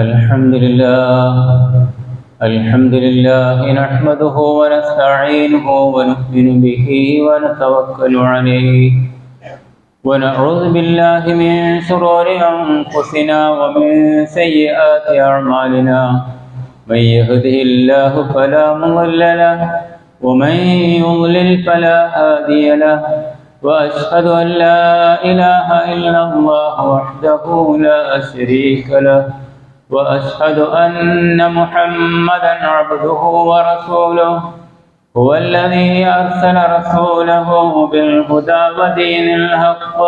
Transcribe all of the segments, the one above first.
الحمد لله نحمده ونستعينه ونؤمن به ونتوكل عليه ونعوذ بالله من شرور أنفسنا ومن سيئات أعمالنا من يهده الله فلا مضل له ومن يضلل فلا هادي له وأشهد أن لا إله إلا الله وحده لا شريك له وأشهد أن محمدًا عبده ورسوله هو الذي أرسل رسوله بالهدى ودين الحق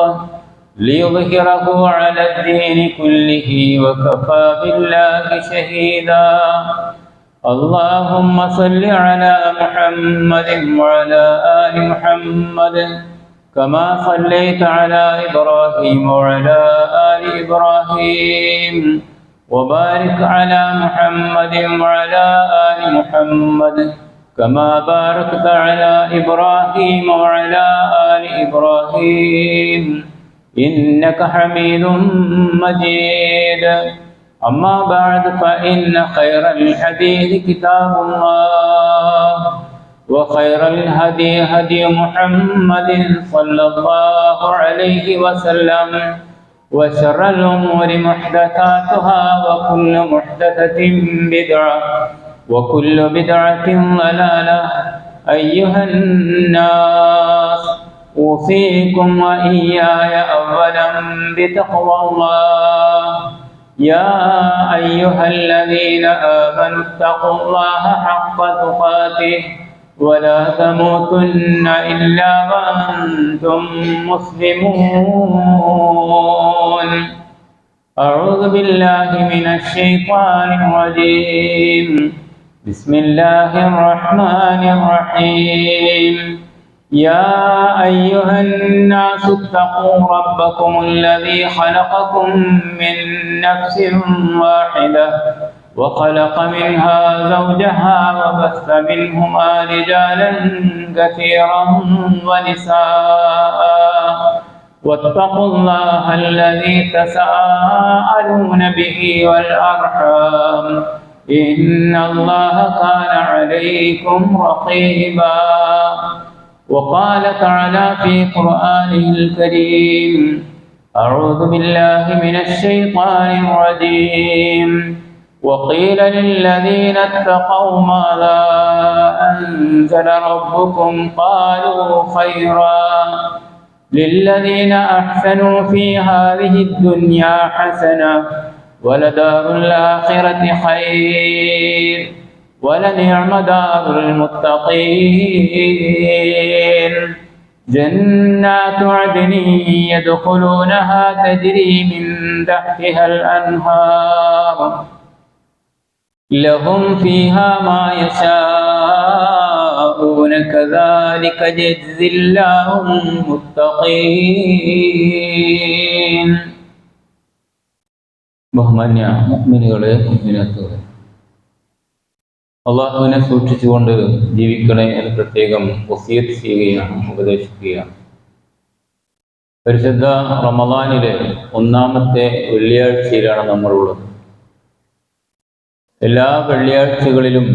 ليظهره على الدين كله وكفى بالله شهيدا. اللهم صل على محمد وعلى آل محمد كما صليت على إبراهيم وعلى آل إبراهيم وبارك على محمد وعلى آل محمد كما باركت على إبراهيم وعلى آل إبراهيم إنك حميد مجيد. أما بعد فإن خير الحديث كتاب الله وخير الهدي هدي محمد صلى الله عليه وسلم وشر الأمور محدثاتها وكل محدثة بدعة وكل بدعة ضلالة. أيها الناس أوصيكم وإياي أولا بتقوى الله. يا أيها الذين آمنوا اتقوا الله حق تقاته ولا تموتن إلا وأنتم مسلمون. أعوذ بالله من الشيطان الرجيم. بسم الله الرحمن الرحيم. يا أيها الناس اتقوا ربكم الذي خلقكم من نفس واحدة وخلق منها زوجها وبث منهما رجالا كثيرا ونساء واتقوا الله الذي تساءلون به والأرحام إن الله كان عليكم رقيبا. وقال تعالى في قرآنه الكريم: أعوذ بالله من الشيطان الرجيم. وقيل للذين اتقوا ماذا أنزل ربكم قالوا خيرا للذين أحسنوا في هذه الدنيا حسنة ولدار الآخرة خير ولنعم دار المتقين. جنات عدن يدخلونها تجري من تحتها الأنهار لهم فيها ما يشاءون كذلك يجزي الله المتقين. ബഹുമാന്യ മുഅ്മിനുകളെ, മുഅ്മിനാത്തുകളെ, അള്ളാഹുവിനെ സൂക്ഷിച്ചുകൊണ്ട് ജീവിക്കണേ എന്ന് പ്രത്യേകം വസിയത്ത് ചെയ്യുകയാണ്, ഉപദേശിക്കുകയാണ്. പരിശുദ്ധ റമളാനിലെ ഒന്നാമത്തെ വെള്ളിയാഴ്ചയിലാണ് നമ്മളുള്ളത്. എല്ലാ വെള്ളിയാഴ്ചകളിലും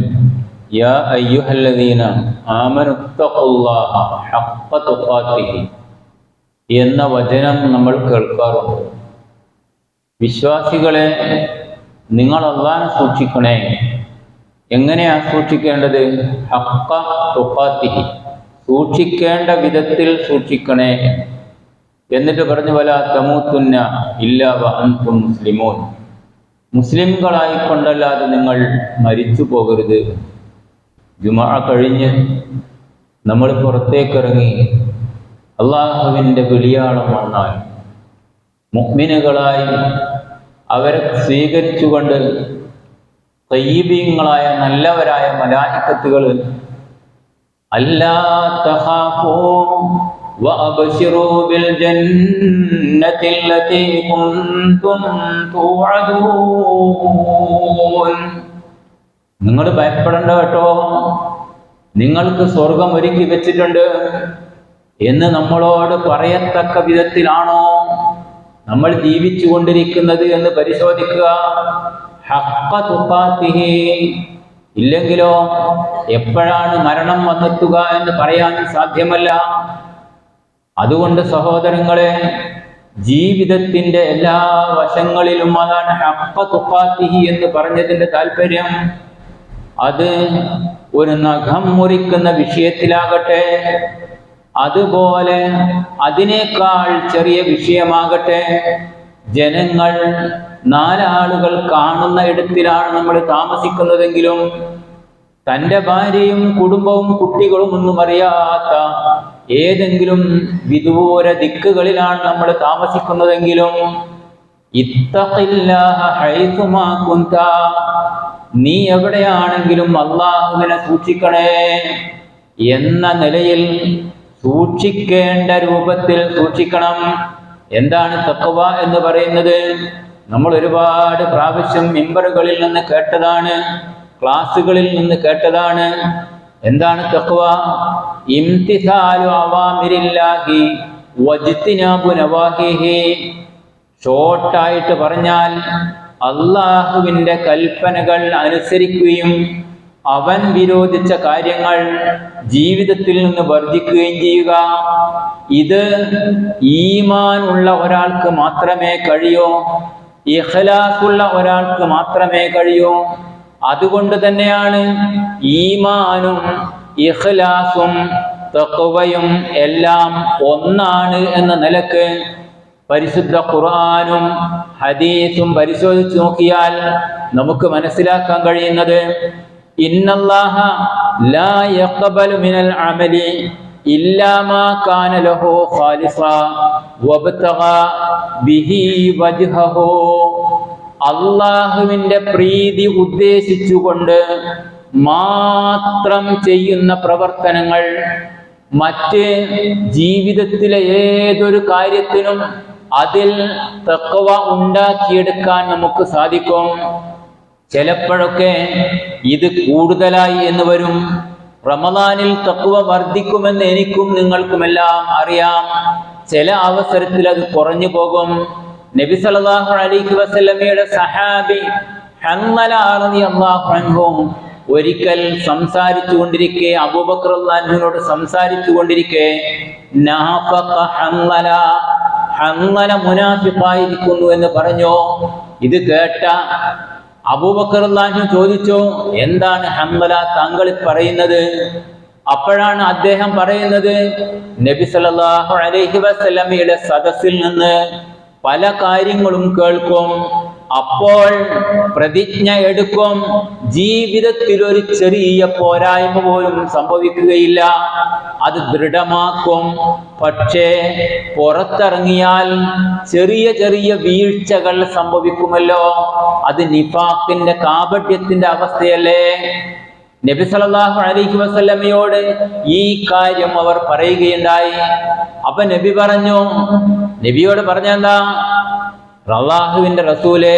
യാ അയ്യുഹല്ലദീന ആമനുത്തഖുല്ലാഹ ഹഖ്ഖ തുഖാതിഹി എന്ന വചനം നമ്മൾ കേൾക്കാറുണ്ട്. വിശ്വാസികളെ, നിങ്ങൾ അല്ലാഹുവിനെ സൂക്ഷിക്കണേ. എങ്ങനെയാ സൂക്ഷിക്കേണ്ടത്? ഹഖ്ഖ തുഖാതിഹി, സൂക്ഷിക്കേണ്ട വിധത്തിൽ സൂക്ഷിക്കണേ. എന്നിട്ട് പറഞ്ഞു വലാ തമൂതുന്ന ഇല്ലാ വഅൻതും മുസ്ലിമൂൻ, മുസ്ലിംകളായിക്കൊണ്ടല്ലാതെ നിങ്ങൾ മരിച്ചു പോകരുത്. ജുമുഅ കഴിഞ്ഞ് നമ്മൾ പുറത്തേക്കിറങ്ങി അള്ളാഹുവിൻ്റെ വിളിയാളം വന്നാൽ മുഅ്മിനുകളായി അവരെ സ്വീകരിച്ചുകൊണ്ട് തയ്യിബീങ്ങളായ നല്ലവരായ മലായികത്തുകൾ അല്ലാ തഖാഫൂ വഅബ്ശിറൂ ബിൽ ജന്നത്തി അല്ലതി കുൻതും തുഅദൂൻ, നിങ്ങൾ ഭയപ്പെടേണ്ട കേട്ടോ, നിങ്ങൾക്ക് സ്വർഗം ഒരുക്കി വെച്ചിട്ടുണ്ട് എന്ന് നമ്മളോട് പറയത്തക്ക വിധത്തിലാണോ നമ്മൾ ജീവിച്ചു കൊണ്ടിരിക്കുന്നത് എന്ന് പരിശോധിക്കുക. ഹഖ്ഖ തുഖാതിഹി, ഇല്ലെങ്കിലോ എപ്പോഴാണ് മരണം വന്നെത്തുക എന്ന് പറയാൻ സാധ്യമല്ല. അതുകൊണ്ട് സഹോദരങ്ങളെ, ജീവിതത്തിന്റെ എല്ലാ വശങ്ങളിലും അതാണ് ഹഖ്ഖ തുഖാതിഹി എന്ന് പറഞ്ഞതിന്റെ താല്പര്യം. അത് ഒരു നഖം മുറിക്കുന്ന വിഷയത്തിലാകട്ടെ, അതുപോലെ അതിനേക്കാൾ ചെറിയ വിഷയമാകട്ടെ, ജനങ്ങൾ നാലാളുകൾ കാണുന്ന ഇടത്തിലാണ് നമ്മൾ താമസിക്കുന്നതെങ്കിലും തൻ്റെ ഭാര്യയും കുടുംബവും കുട്ടികളും ഒന്നും അറിയാത്ത ഏതെങ്കിലും വിദൂര ദിക്കുകളിലാണ് നമ്മൾ താമസിക്കുന്നതെങ്കിലും ഇത്തഖില്ലാഹ ഹൈസുമാ കുന്ത, നീ എവിടെയാണെങ്കിലും അല്ലാഹുവിനെ സൂക്ഷിക്കണേ എന്ന നിലയിൽ സൂക്ഷിക്കേണ്ട രൂപത്തിൽ സൂക്ഷിക്കണം. എന്താണ് തഖ്വ എന്ന് പറയുന്നത്? നമ്മൾ ഒരുപാട് പ്രാവശ്യം മിമ്പറുകളിൽ നിന്ന് കേട്ടതാണ്, ക്ലാസ്സുകളിൽ നിന്ന് കേട്ടതാണ്. എന്താണ് തഖ്വ? ഇംതിസാലു അവാമിരില്ലാഹി വജ്തിനാബു നവാഹിഹി. ഷോർട്ടായിട്ട് പറഞ്ഞാൽ അല്ലാഹുവിൻ്റെ കൽപ്പനകൾ അനുസരിക്കുകയും അവൻ വിരോധിച്ച കാര്യങ്ങൾ ജീവിതത്തിൽ നിന്ന് വർജിക്കുകയും ചെയ്യുക. ഇത് ഈമാൻ ഉള്ള ഒരാൾക്ക് മാത്രമേ കഴിയൂ, ഇഖ്ലാസുള്ള ഒരാൾക്ക് മാത്രമേ കഴിയൂ. അതുകൊണ്ട് തന്നെയാണ് ഈമാനും ഇഖ്ലാസും തഖ്വയും എല്ലാം ഒന്നാണ് എന്ന നിലക്ക് പരിശുദ്ധ ഖുർആനും ഹദീസും പരിശോധിച്ച് നോക്കിയാൽ നമുക്ക് മനസ്സിലാക്കാൻ കഴിയുന്നത്, ഇന്നല്ലാഹ ലാ യഖ്ബലു മിനൽ അമലി ഇല്ലാ മാ കാന ലഹു ഖാലിസ വബ്തഗാ ബിഹി വജ്ഹഹു. അല്ലാഹുവിൻ്റെ പ്രീതി ഉദ്ദേശിച്ചുകൊണ്ട് മാത്രം ചെയ്യുന്ന പ്രവർത്തനങ്ങൾ മറ്റ് ജീവിതത്തിലെ ഏതൊരു കാര്യത്തിനും അതിൽ തഖ്വ ഉണ്ടാക്കിയെടുക്കാൻ നമുക്ക് സാധിക്കും. ചിലപ്പോഴൊക്കെ ഇത് കൂടുതലായി എന്ന് വരും. റമദാനിൽ തഖ്വ വർദ്ധിക്കുമെന്ന് എനിക്കും നിങ്ങൾക്കുമെല്ലാം അറിയാം. ചില അവസരത്തിൽ അത് കുറഞ്ഞു പോകും. നബി സല്ലല്ലാഹു അലൈഹി വസല്ലമയുടെ സഹാബി ഹൻമല റളിയല്ലാഹു അൻഹു ഒരിക്കൽ സംസാരിച്ചു കൊണ്ടിരിക്കെ, അബൂബക്കർ റളിയല്ലാഹുവിനോട് സംസാരിച്ചു കൊണ്ടിരിക്കെ, നാഫഖ ഹൻമല, ഹൻമല മുനാഫിഖായിരിക്കുന്നു എന്ന് പറഞ്ഞു. ഇത് കേട്ട അബൂബക്കർ റളിയല്ലാഹു ചോദിച്ചു, എന്താണ് ഹൻമല താങ്കൾ പറയുന്നത്? അപ്പോഴാണ് അദ്ദേഹം പറയുന്നത്, നബി സല്ലല്ലാഹു അലൈഹി വസല്ലമയുടെ സദസ്സിൽ നിന്ന് പല കാര്യങ്ങളും കേൾക്കും, അപ്പോൾ പ്രതിജ്ഞ എടുക്കും, ജീവിതത്തിൽ ഒരു ചെറിയ പോരായ്മ പോലും സംഭവിക്കുകയില്ല, അത് ദൃഢമാക്കും. പക്ഷേ പുറത്തിറങ്ങിയാൽ ചെറിയ ചെറിയ വീഴ്ചകൾ സംഭവിക്കുമല്ലോ, അത് നിഫാഖിന്റെ കാപട്യത്തിന്റെ അവസ്ഥയല്ലേ? നബി സല്ലല്ലാഹു അലൈഹി വസല്ലമയോട് ഈ കാര്യം അവർ പറയുകയുണ്ടായി. അപ്പൊ നബി പറഞ്ഞു, നബിയോട് പറഞ്ഞെന്താ? അല്ലാഹുവിന്റെ റസൂലേ,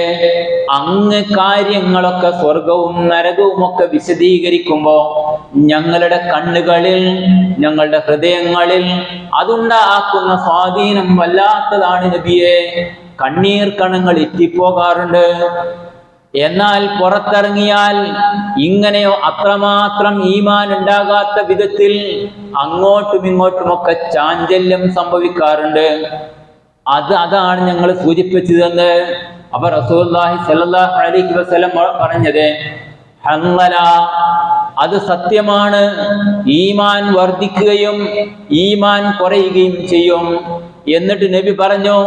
അങ്ങ് കാര്യങ്ങളൊക്കെ സ്വർഗവും നരകവും ഒക്കെ വിശദീകരിക്കുമ്പോ ഞങ്ങളുടെ കണ്ണുകളിൽ, ഞങ്ങളുടെ ഹൃദയങ്ങളിൽ അതുണ്ടാക്കുന്ന സ്വാധീനം വല്ലാത്തതാണ് നബിയെ. കണ്ണീർ കണങ്ങൾ എത്തിപ്പോകാറുണ്ട്. എന്നാൽ പുറത്തിറങ്ങിയാൽ ഇങ്ങനെയോ അത്രമാത്രം ഈമാൻ ഉണ്ടാകാത്ത വിധത്തിൽ അങ്ങോട്ടും ഇങ്ങോട്ടുമൊക്കെ ചാഞ്ചല്യം സംഭവിക്കാറുണ്ട്. അതാണ് ഞങ്ങൾ സൂചിപ്പിച്ചതെന്ന്. അപ്പൊ റസൂലുള്ളാഹി സ്വല്ലല്ലാഹു അലൈഹി വസല്ലം പറഞ്ഞത്, ഹൻമല, അത് സത്യമാണ്. ഈമാൻ വർദ്ധിക്കുകയും ഈമാൻ കുറയുകയും ചെയ്യും. എന്നിട്ട് നബി പറഞ്ഞു,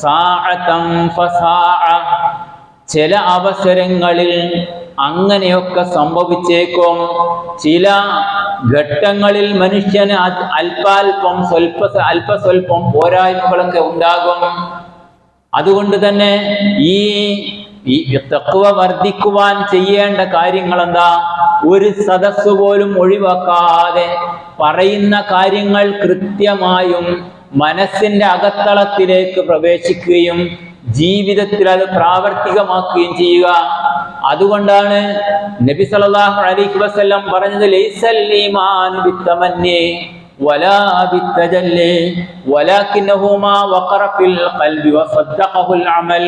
സാഅതൻ ഫസാഅ, ചില അവസരങ്ങളിൽ അങ്ങനെയൊക്കെ സംഭവിച്ചേക്കും. ചില ഘട്ടങ്ങളിൽ മനുഷ്യന് അല്പസ്വല്പം പോരായ്മകളൊക്കെ ഉണ്ടാകും. അതുകൊണ്ട് തന്നെ ഈ തഖ്വ വർദ്ധിക്കുവാൻ ചെയ്യേണ്ട കാര്യങ്ങൾ എന്താ? ഒരു സദസ്സ് പോലും ഒഴിവാക്കാതെ പറയുന്ന കാര്യങ്ങൾ കൃത്യമായും മനസ്സിന്റെ അകത്തളത്തിലേക്ക് പ്രവേശിക്കുകയും ജീവിതത്തിൽ അത് പ്രാവർത്തികമാക്കുകയും ചെയ്യുക. അതുകൊണ്ടാണ് നബി സല്ലല്ലാഹു അലൈഹി വസല്ലം പറഞ്ഞത്, ലൈസൽ ഈമാനു ബിത്തമന്നി വലാ ബിത്തജല്ലി വലാകിന്നഹു മാ വഖറ ഫിൽ ഖൽബി വസദ്ദഖഹുൽ അമൽ.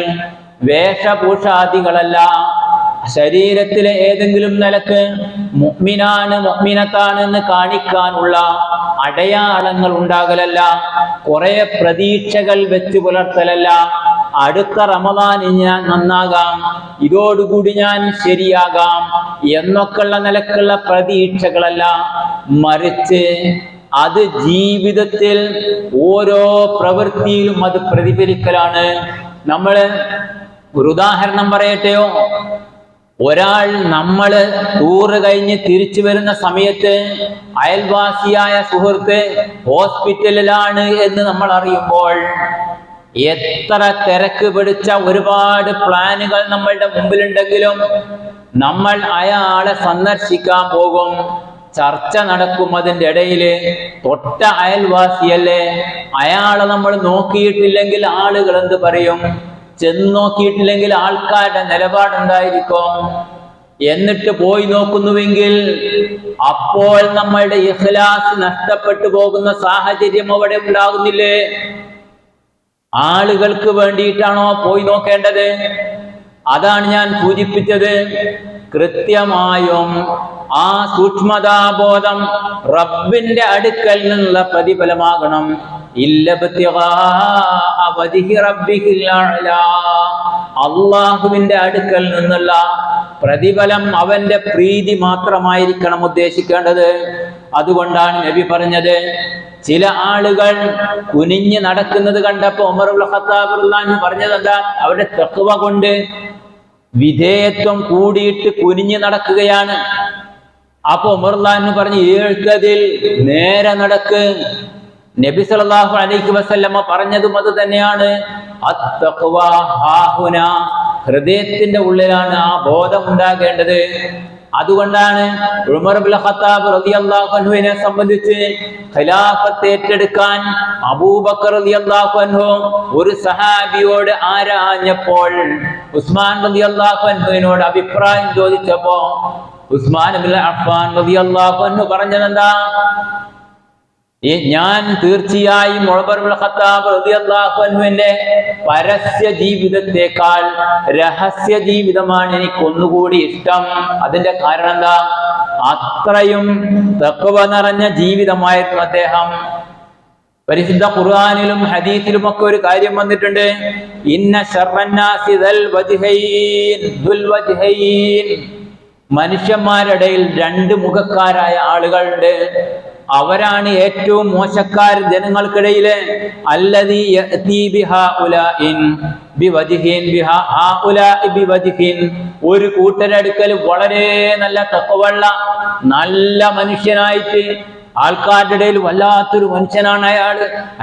വേഷഭൂഷാദികളല്ല, ശരീരത്തിലെ ഏതെങ്കിലും നിലക്ക് മുഅ്മിനാണ് മുഅ്മിനത്താണ് എന്ന് കാണിക്കാനുള്ള അടയാളങ്ങൾ ഉണ്ടാകലല്ല, കുറെ പ്രതീക്ഷകൾ വെച്ച് പുലർത്തലല്ല, അടുത്ത റമദാനിൽ ഞാൻ നന്നാകാം, ഇതോടുകൂടി ഞാൻ ശരിയാകാം എന്നൊക്കെയുള്ള നിലക്കുള്ള പ്രതീക്ഷകളല്ല, മറിച്ച് അത് ജീവിതത്തിൽ ഓരോ പ്രവൃത്തിയിലും അത് പ്രതിഫലിക്കലാണ്. നമ്മള് ഒരു ഉദാഹരണം പറയട്ടെയോ, ഒരാൾ നമ്മള് ടൂറ് കഴിഞ്ഞ് തിരിച്ചു വരുന്ന സമയത്ത് അയൽവാസിയായ സുഹൃത്ത് ഹോസ്പിറ്റലിലാണ് എന്ന് നമ്മൾ അറിയുമ്പോൾ എത്ര തിരക്ക് പിടിച്ച ഒരുപാട് പ്ലാനുകൾ നമ്മളുടെ മുമ്പിലുണ്ടെങ്കിലും നമ്മൾ അയാളെ സന്ദർശിക്കാൻ പോകും. ചർച്ച നടക്കും അതിൻ്റെ ഇടയില്, തൊട്ട അയൽവാസിയല്ലേ, അയാളെ നമ്മൾ നോക്കിയിട്ടില്ലെങ്കിൽ ആളുകൾ എന്ത് പറയും, ചെന്ന് നോക്കിയിട്ടില്ലെങ്കിൽ ആൾക്കാരുടെ നിലപാടെന്തായിരിക്കും? എന്നിട്ട് പോയി നോക്കുന്നുവെങ്കിൽ അപ്പോൾ നമ്മളുടെ ഇഖ്ലാസ് നഷ്ടപ്പെട്ടു പോകുന്ന സാഹചര്യം അവിടെ ഉണ്ടാകുന്നില്ലേ? ആളുകൾക്ക് വേണ്ടിയിട്ടാണോ പോയി നോക്കേണ്ടത്? അതാണ് ഞാൻ സൂചിപ്പിച്ചത്. കൃത്യമായും ആ സൂക്ഷ്മതാബോധം റബ്ബിന്റെ അടുക്കൽ നിന്നുള്ള പ്രതിഫലമാകണം. അള്ളാഹുവിന്റെ അടുക്കൽ നിന്നുള്ള പ്രതിഫലം, അവന്റെ പ്രീതി മാത്രമായിരിക്കണം ഉദ്ദേശിക്കേണ്ടത്. അതുകൊണ്ടാണ് നബി പറഞ്ഞത്, ചില ആളുകൾ കുനിഞ്ഞ് നടക്കുന്നത് കണ്ടപ്പോ ഉമർ ഇബ്നു ഖത്താബ് റളിയല്ലാഹു അൻഹു പറഞ്ഞത് എന്താ? അവരുടെ തഖ്വ കൊണ്ട് വിധേയത്വം കൂടിയിട്ട് കുനിഞ്ഞ് നടക്കുകയാണ്. അപ്പൊ ഉമർ റളിയല്ലാഹു അൻഹു പറഞ്ഞു, ഏഴ്കതിൽ നേരെ നടക്ക്. നബി സല്ലല്ലാഹു അലൈഹി വസല്ലമ പറഞ്ഞതും അത് തന്നെയാണ്. അത്തഖ്വ ഹാഹുന, ഹൃദയത്തിന്റെ ഉള്ളിലാണ് ആ ബോധം ഉണ്ടാകേണ്ടത്. അതുകൊണ്ടാണ് ഉമർ ഇബ്നു ഖത്താബ് റളിയല്ലാഹു അൻഹുവിനെ സംബന്ധിച്ച് ഖിലാഫത്ത് ഏറ്റെടുക്കാൻ അബൂബക്കർ റളിയല്ലാഹു അൻഹു ഒരു സഹാബിയോട് ആരാഞ്ഞപ്പോൾ, ഉസ്മാൻ റളിയല്ലാഹു അൻഹുവിനോട് അഭിപ്രായം ചോദിച്ചപ്പോ ഉസ്മാൻ ഇബ്നു അഫ്ഫാൻ റളിയല്ലാഹു അൻഹു പറഞ്ഞതെന്താ? ഞാൻ തീർച്ചയായും ഉമർ ഇബ്നു ഖത്താബ് റളിയല്ലാഹു അൻഹുവിന്റെ പരസ്യ ജീവിതത്തെക്കാൾ രഹസ്യ ജീവിതമാണ് എനിക്ക് ഒന്നുകൂടി ഇഷ്ടം. അതിന്റെ കാരണം എന്താ? അത്രയും തഖ്വ നിറഞ്ഞ ജീവിതമായിരുന്നു അദ്ദേഹം. പരിശുദ്ധ ഖുർആനിലും ഹദീസിലും ഒക്കെ ഒരു കാര്യം വന്നിട്ടുണ്ട്, ഇന്ന ശർറന്നാസി ദൽ വജ്ഹൈൻ, മനുഷ്യന്മാരുടെ ഇടയിൽ രണ്ട് മുഖക്കാരായ ആളുകളുണ്ട്. അവരാണ് ഏറ്റവും മോശക്കാർ ജനങ്ങൾക്കിടയില്. അല്ലദീ യഅതി ബിഹാഉലാഇൻ ബിവജ്ഹിൻ ബിഹാഉലാഇ ബിവജ്ഹിൻ, ഒരു കൂട്ടരടുക്കൽ വളരെ നല്ല തഖ്വയുള്ള നല്ല മനുഷ്യനായിട്ട്, ആൾക്കാരുടെ ഇടയിൽ വല്ലാത്തൊരു മനുഷ്യനാണ്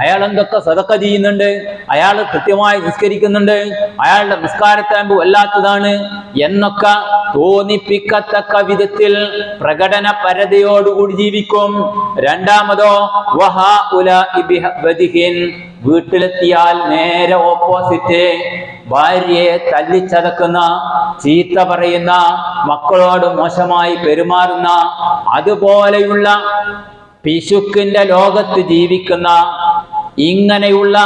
അയാൾ എന്തൊക്കെ സദഖ ചെയ്യുന്നുണ്ട്, അയാൾ കൃത്യമായി നിസ്കരിക്കുന്നുണ്ട്, അയാളുടെ നിസ്കാരത്താമ്പ് വല്ലാത്തതാണ് എന്നൊക്കെ തോന്നിപ്പിക്കത്തക്ക വിധത്തിൽ പ്രകടന പരതയോടുകൂടി ജീവിക്കും. രണ്ടാമതോ വീട്ടിലെത്തിയാൽ നേരെ ഓപ്പോസിറ്റ്, ഭാര്യയെ തല്ലിച്ചതക്കുന്ന, ചീത്ത പറയുന്ന, മക്കളോട് മോശമായി പെരുമാറുന്ന, അതുപോലെയുള്ള പിശുക്കിന്റെ ലോകത്ത് ജീവിക്കുന്ന ഇങ്ങനെയുള്ള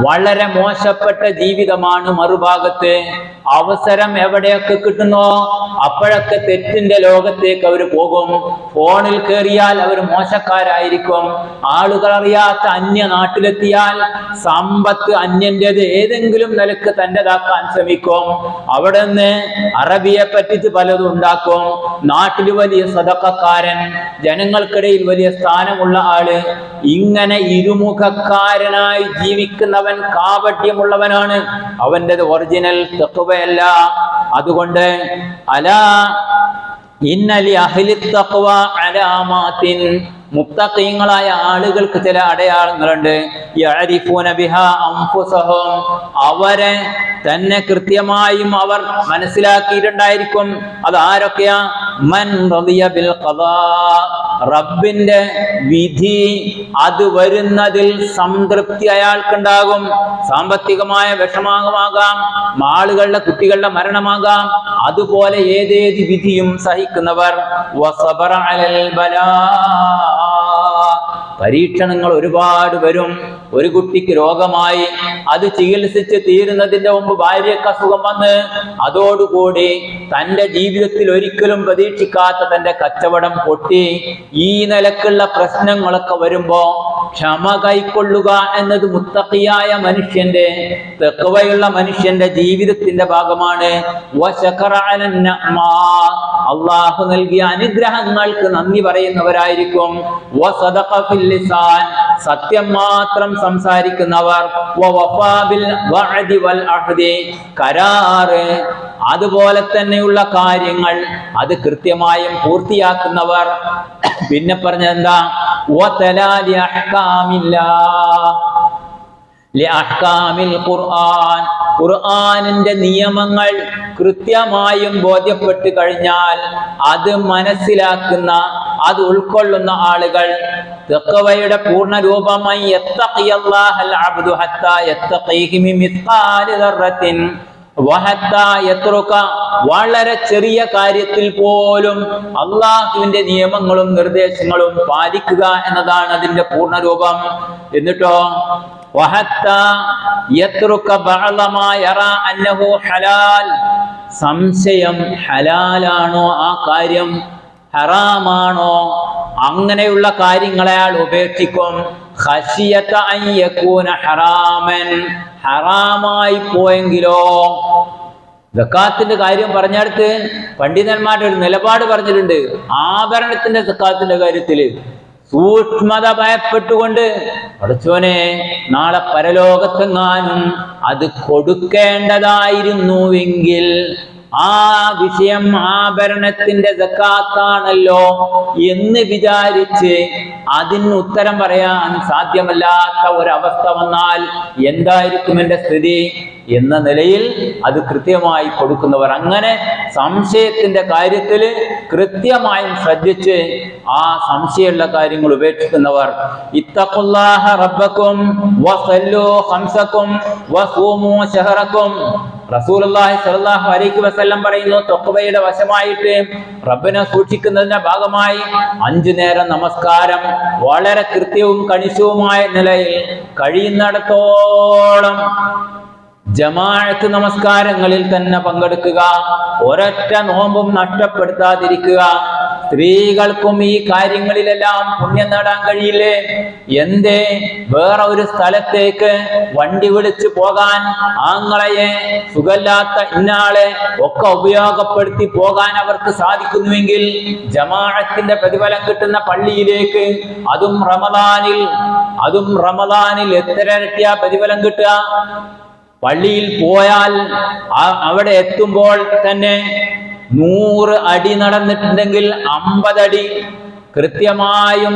വളരെ മോശപ്പെട്ട ജീവിതമാണ് മറുഭാഗത്ത്. അവസരം എവിടെയൊക്കെ കിട്ടുന്നോ അപ്പോഴൊക്കെ തെറ്റിന്റെ ലോകത്തേക്ക് അവർ പോകും. ഫോണിൽ കയറിയാൽ അവർ മോശക്കാരായിരിക്കും. ആളുകൾ അറിയാത്ത അന്യ നാട്ടിലെത്തിയാൽ സമ്പത്ത് അന്യൻ്റെത് ഏതെങ്കിലും നിലക്ക് തൻ്റെതാക്കാൻ ശ്രമിക്കും. അവിടെ നിന്ന് അറബിയെ പറ്റിച്ച് പലതും ഉണ്ടാക്കും. നാട്ടിൽ വലിയ സദഖക്കാരൻ, ജനങ്ങൾക്കിടയിൽ വലിയ സ്ഥാനമുള്ള ആള്, ഇങ്ങനെ ഇരുമുഖക്കാരനായി ജീവിക്കുന്നവൻ കാപട്യമുള്ളവനാണ്. അവൻ്റെത് ഒറിജിനൽ തഖ്വയല്ല. അതുകൊണ്ട് അലാ ഇന്നലി അഹ്ലി തഖ്വ അലാമാത്തിൻ, മുത്തഖീങ്ങളായ ആളുകൾക്ക് ചില അടയാളങ്ങളുണ്ട്. യഅരിഫൂന ബിഹാ അൻഫുസഹും, അവരെ തന്നെ കൃത്യമായും അവർ മനസ്സിലാക്കിയിട്ടുണ്ടായിരിക്കും. അത് ആരൊക്കെയാ? മൻ റളിയ ബിൽ ഖദാ, റബ്ബിന്റെ വിധി അത് വരുന്നതിൽ സംതൃപ്തി അയാൾക്കുണ്ടാകും. സാമ്പത്തികമായ വിഷമമാകാം, ആളുകളുടെ കുട്ടികളുടെ മരണമാകാം, അതുപോലെ ഏതേത് വിധിയും സഹിക്കുന്നവർ. വസബറ അലൽ ബലാ, പരീക്ഷണങ്ങൾ ഒരുപാട് വരും. ഒരു കുട്ടിക്ക് രോഗമായി, അത് ചികിത്സിച്ച് തീരുന്നതിന്റെ മുമ്പ് ഭാര്യയ്ക്ക് അസുഖം വന്ന് അതോടുകൂടി തൻ്റെ ജീവിതത്തിൽ ഒരിക്കലും പ്രതീക്ഷിക്കാത്ത തൻ്റെ കച്ചവടം പൊട്ടി. ഈ നിലക്കുള്ള പ്രശ്നങ്ങളൊക്കെ വരുമ്പോ ക്ഷമ കൈക്കൊള്ളുക എന്നത് മുത്തഖിയായ മനുഷ്യന്റെ, തഖ്വയുള്ള മനുഷ്യന്റെ ജീവിതത്തിന്റെ ഭാഗമാണ്. അള്ളാഹു നൽകിയ അനുഗ്രഹങ്ങൾക്ക് നന്ദി പറയുന്നവരായിരിക്കും. സത്യം മാത്രം സംസാരിക്കുന്നവർ, കരാറ് അതുപോലെ തന്നെയുള്ള കാര്യങ്ങൾ അത് കൃത്യമായും പൂർത്തിയാക്കുന്നവർ. പിന്നെ പറഞ്ഞതെന്താ? ഖുർആനിന്റെ നിയമങ്ങൾ കൃത്യമായും ബോധ്യപ്പെട്ടു കഴിഞ്ഞാൽ അത് മനസ്സിലാക്കുന്ന, അത് ഉൾക്കൊള്ളുന്ന ആളുകൾ തഖ്വയുടെ പൂർണ്ണ രൂപമായി വളരെ ചെറിയ കാര്യത്തിൽ പോലും അള്ളാഹുവിന്റെ നിയമങ്ങളും നിർദ്ദേശങ്ങളും പാലിക്കുക എന്നതാണ് അതിന്റെ പൂർണ്ണ രൂപം. എന്നിട്ടോ സംശയം ഹലാലാണോ, ആ കാര്യം ഹറാമാണോ, അങ്ങനെയുള്ള കാര്യങ്ങളെ അയാൾ ഉപേക്ഷിക്കും. ഖശിയത അൻ യകൂന ഹറാമൻ, ഹറാമായി പോയെങ്കിലോ. സക്കാത്തിന്റെ കാര്യം പറഞ്ഞടുത്ത് പണ്ഡിതന്മാരുടെ ഒരു നിലപാട് പറഞ്ഞിട്ടുണ്ട്. ആഭരണത്തിന്റെ സക്കാത്തിന്റെ കാര്യത്തില് സൂക്ഷ്മത ഭയപ്പെട്ടുകൊണ്ട്, പടച്ചോനെ നാളെ പരലോകത്തെങ്ങാനും അത് കൊടുക്കേണ്ടതായിരുന്നുവെങ്കിൽ ആ വിഷയം ആഭരണത്തിന്റെ സക്കാത്താണല്ലോ എന്ന് വിചാരിച്ച് അതിന് ഉത്തരം പറയാൻ സാധ്യമല്ലാത്ത ഒരവസ്ഥ വന്നാൽ എന്തായിരിക്കും എൻ്റെ സ്ഥിതി എന്ന നിലയിൽ അത് കൃത്യമായി കൊടുക്കുന്നവർ, അങ്ങനെ സംശയത്തിന്റെ കാര്യത്തിൽ കൃത്യമായും ശ്രദ്ധിച്ച് ആ സംശയമുള്ള കാര്യങ്ങൾ ഉപേക്ഷിക്കുന്നവർ. ഇത്തഖുല്ലാഹ റബ്ബക്കും വസല്ലു ഖംസക്കും വസൂമു ശഹറക്കും. റസൂലുള്ളാഹി സ്വല്ലല്ലാഹു അലൈഹി വസല്ലം പറയുന്നു, തഖ്വയുടെ വശമായിട്ട് റബ്ബിനെ സൂക്ഷിക്കുന്നതിന്റെ ഭാഗമായി 5 നേരം നമസ്കാരം വളരെ കൃത്യവും കണിശവുമായ നിലയിൽ കഴിയുന്നിടത്തോളം ജമാഅത്ത് നമസ്കാരങ്ങളിൽ തന്നെ പങ്കെടുക്കുക, ഒരൊറ്റ നോമ്പും നഷ്ടപ്പെടുത്താതിരിക്കുക. സ്ത്രീകൾക്കും ഈ കാര്യങ്ങളിലെല്ലാം പുണ്യം നേടാൻ കഴിയില്ലേ? എന്തേ വേറെ ഒരു സ്ഥലത്തേക്ക് വണ്ടി വിളിച്ചു പോകാൻ, ആങ്ങളയെ സുഖമില്ലാത്ത ഇന്നാളെ ഒക്കെ ഉപയോഗപ്പെടുത്തി പോകാൻ അവർക്ക് സാധിക്കുന്നുവെങ്കിൽ ജമാഅത്തിന്റെ പ്രതിഫലം കിട്ടുന്ന പള്ളിയിലേക്ക്, അതും റമദാനിൽ എത്ര ഇരട്ടിയാ പ്രതിഫലം കിട്ടുക? പള്ളിയിൽ പോയാൽ അവിടെ എത്തുമ്പോൾ തന്നെ 100 അടി നടന്നിട്ടുണ്ടെങ്കിൽ 50 അടി കൃത്യമായും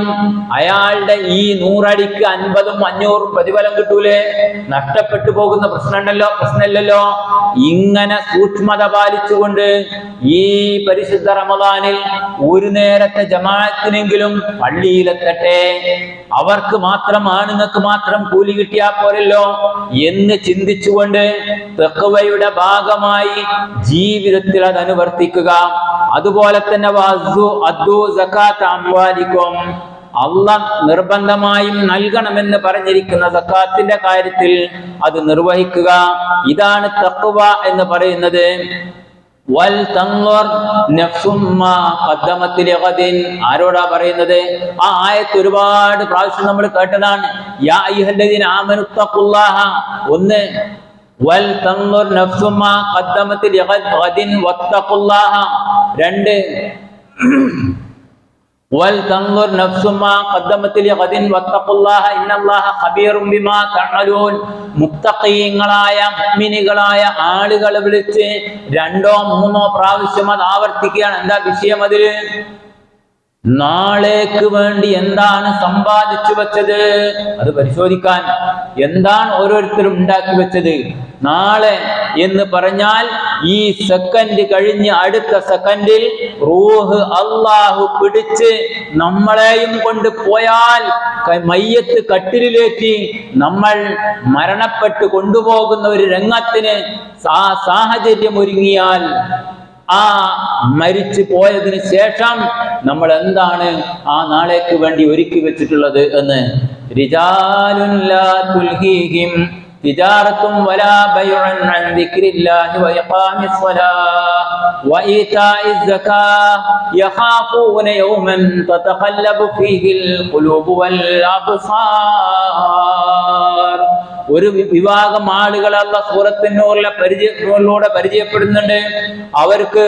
അയാളുടെ ഈ 100 അടിക്ക് 50ഉം 500ഉം പ്രതിഫലം കിട്ടൂലേ? നഷ്ടപ്പെട്ടു പോകുന്ന പ്രശ്നമില്ലല്ലോ. ഇങ്ങനെ സൂക്ഷ്മത പാലിച്ചുകൊണ്ട് ഈ പരിശുദ്ധ റമദാനിൽ ഒരു നേരത്തെ ജമാഅത്തിനെങ്കിലും പള്ളിയിലെത്തട്ടെ. അവർക്ക് മാത്രം, ആണുങ്ങൾക്ക് മാത്രം കൂലി കിട്ടിയാൽ പോരല്ലോ എന്ന് ചിന്തിച്ചുകൊണ്ട് തഖ്വയുടെ ഭാഗമായി ജീവിതത്തിൽ അത് അനുവർത്തിക്കുക. അതുപോലെ തന്നെ അള്ളാഹ് നിർബന്ധമായും നൽകണമെന്ന് പറഞ്ഞിരിക്കുന്ന സക്കാത്തിന്റെ കാര്യത്തിൽ അത് നിർവഹിക്കുക. ഇതാണ് തഖ്വ എന്ന് പറയുന്നത്. ആരോടാ പറയുന്നത്? ആ ആയത്ത് ഒരുപാട് പ്രാവശ്യം നമ്മൾ കേട്ടതാണ്. യാ അയ്യുഹല്ലദീന ആമനു തഖുല്ലാഹ, ഒന്ന് വൽ തൻദുർ നഫ്സും മാ ഖദ്ദമത് ലിഗദിൻ വത്തഖുല്ലാഹ, രണ്ട് വൽ തൻദുർ നഫ്സും മാ ഖദ്ദമത് ലിഗദിൻ വത്തഖുല്ലാഹ ഇന്നല്ലാഹ ഖബീറും ബിമാ തഅമലൂൻ. മുത്തഖീങ്ങളായ മുഅ്മിനുകളായ ആളുകളെ വിളിച്ച് 2ഓ 3ഓ പ്രാവശ്യം അത് ആവർത്തിക്കുകയാണ്. എന്താ വിഷയം? അതില് നാളേക്ക് വേണ്ടി എന്താണ് സമ്പാദിച്ചു വെച്ചത് അത് പരിശോധിക്കാൻ. എന്താണ് ഓരോരുത്തരും ഉണ്ടാക്കി വെച്ചത്? നാളെ എന്ന് പറഞ്ഞാൽ ഈ സെക്കൻഡ് കഴിഞ്ഞ് അടുത്ത സെക്കൻഡിൽ റൂഹ് അള്ളാഹു പിടിച്ച് നമ്മളെയും കൊണ്ട് പോയാൽ, മയ്യത്ത് കട്ടിലിലേറ്റി നമ്മൾ മരണപ്പെട്ട് കൊണ്ടുപോകുന്ന ഒരു രംഗത്തിന് സാഹചര്യം ഒരുങ്ങിയാൽ ആ മരിച്ചു പോയതിന് ശേഷം നമ്മൾ എന്താണ് ആ നാളേക്ക് വേണ്ടി ഒരുക്കി വെച്ചിട്ടുള്ളത് എന്ന്. റിജാലുൻ ലാ തുൽഹീഹിം തിജാറത്തും വലാ ബൈഉൻ അൻ ദിക്രില്ലാഹി വഇഖാമിസ് സ്വലാഹ് വഇതാഇസ് സകാഹ് യഖാഫൂന യൗമൻ തതഖല്ലബു ഫീഹിൽ ഖുലൂബു വൽ അബ്സാർ. ഒരു വിഭാഗം ആളുകൾ അല്ലാഹു സൂറത്തുൻ നൂറിലെ പരിചയപ്പെടുന്നുണ്ട്. അവർക്ക്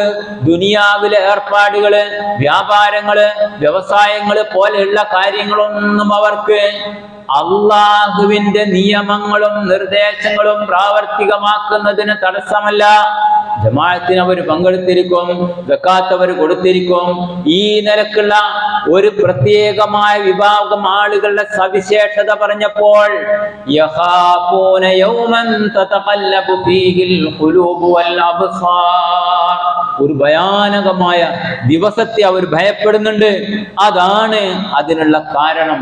ദുനിയാവിലെ ഏർപ്പാടുകള്, വ്യാപാരങ്ങള്, വ്യവസായങ്ങള് പോലെയുള്ള കാര്യങ്ങളൊന്നും അവർക്ക് അള്ളാഹുവിന്റെ നിയമങ്ങളും നിർദ്ദേശങ്ങളും പ്രാവർത്തികമാക്കുന്നതിന് തടസ്സമല്ല. ജമാഅത്തിന് അവർ പങ്കെടുത്തിരിക്കും, സക്കാത്ത് അവർ കൊടുത്തിരിക്കും. ഈ നിലക്കുള്ള ഒരു പ്രത്യേകമായ വിഭാഗം ആളുകളുടെ സവിശേഷത പറഞ്ഞപ്പോൾ യഖാഫൂന യൗമൻ തതഖല്ലബു ഫീഹിൽ ഖുലൂബു വൽ അബ്സാർ, ഒരു ഭയാനകമായ ദിവസത്തെ അവർ ഭയപ്പെടുന്നുണ്ട്. അതാണ് അതിനുള്ള കാരണം.